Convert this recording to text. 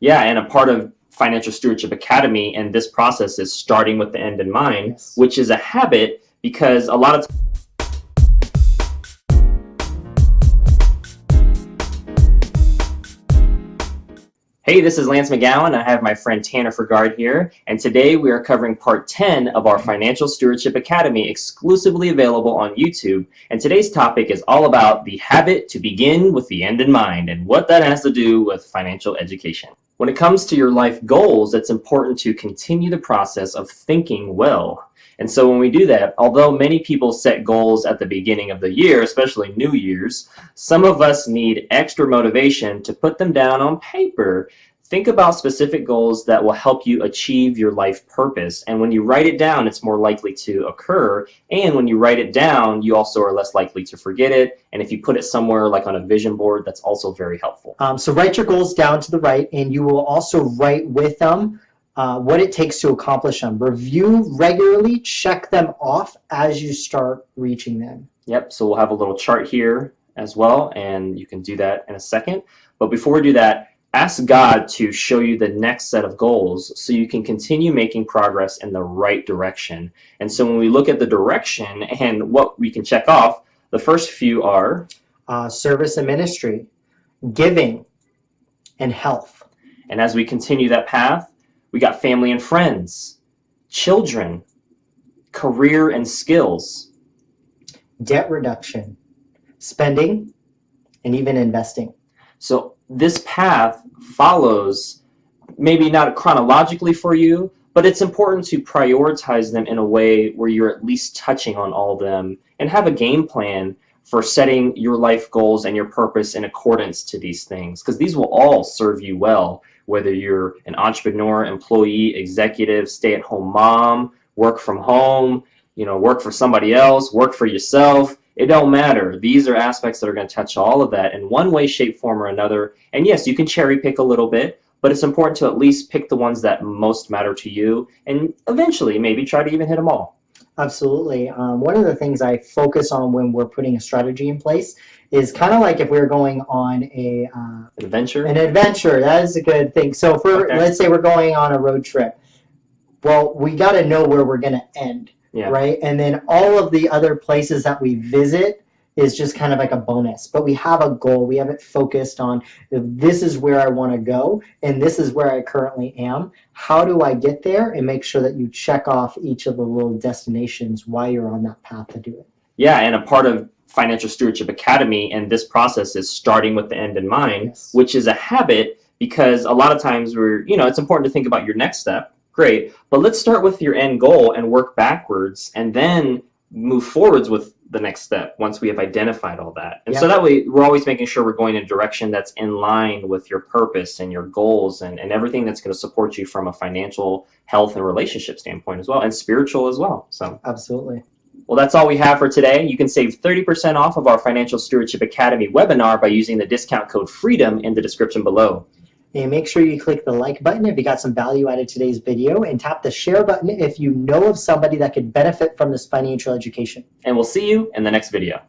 Yeah, and a part of Financial Stewardship Academy and this process is starting with the end in mind, Yes. which is a habit because a lot of Hey, this is Lance McGowan. I have my friend Tanner Fergard here, and today we are covering part 10 of our Financial Stewardship Academy, exclusively available on YouTube. And today's topic is all about the habit to begin with the end in mind and what that has to do with financial education. When it comes to your life goals, it's important to continue the process of thinking well. And so when we do that, although many people set goals at the beginning of the year, especially New Year's, some of us need extra motivation to put them down on paper. Think about specific goals that will help you achieve your life purpose. And when you write it down, it's more likely to occur. And when you write it down, you also are less likely to forget it. And if you put it somewhere like on a vision board, that's also very helpful. So write your goals down to the right, and you will also write with them what it takes to accomplish them. Review regularly, check them off as you start reaching them. Yep, so we'll have a little chart here as well, and you can do that in a second. But before we do that, ask God to show you the next set of goals so you can continue making progress in the right direction. And so when we look at the direction and what we can check off, the first few are service and ministry, giving, and health. And as we continue that path, we got family and friends, children, career and skills, debt reduction, spending, and even investing. So this path follows, maybe not chronologically for you, but it's important to prioritize them in a way where you're at least touching on all of them and have a game plan for setting your life goals and your purpose in accordance to these things, because these will all serve you well, whether you're an entrepreneur, employee, executive, stay-at-home mom, work from home, work for somebody else, work for yourself. It don't matter. These are aspects that are going to touch all of that in one way, shape, form, or another. And yes, you can cherry pick a little bit, but it's important to at least pick the ones that most matter to you and eventually maybe try to even hit them all. Absolutely. One of the things I focus on when we're putting a strategy in place is kind of like if we're going on an adventure. That is a good thing. So let's say we're going on a road trip. Well, we got to know where we're going to end. Yeah. Right? And then all of the other places that we visit is just kind of like a bonus. But we have a goal. We have it focused on, this is where I want to go, and this is where I currently am. How do I get there? And make sure that you check off each of the little destinations while you're on that path to do it. Yeah, and a part of Financial Stewardship Academy and this process is starting with the end in mind, Yes. which is a habit because a lot of times it's important to think about your next step. Great, but let's start with your end goal and work backwards and then move forwards with the next step once we have identified all that. And so that way we're always making sure we're going in a direction that's in line with your purpose and your goals and everything that's going to support you from a financial, health, and relationship standpoint as well, and spiritual as well. So Absolutely. Well, that's all we have for today. You can save 30% off of our Financial Stewardship Academy webinar by using the discount code FREEDOM in the description below. And make sure you click the like button if you got some value out of today's video, and tap the share button if you know of somebody that could benefit from this financial education. And we'll see you in the next video.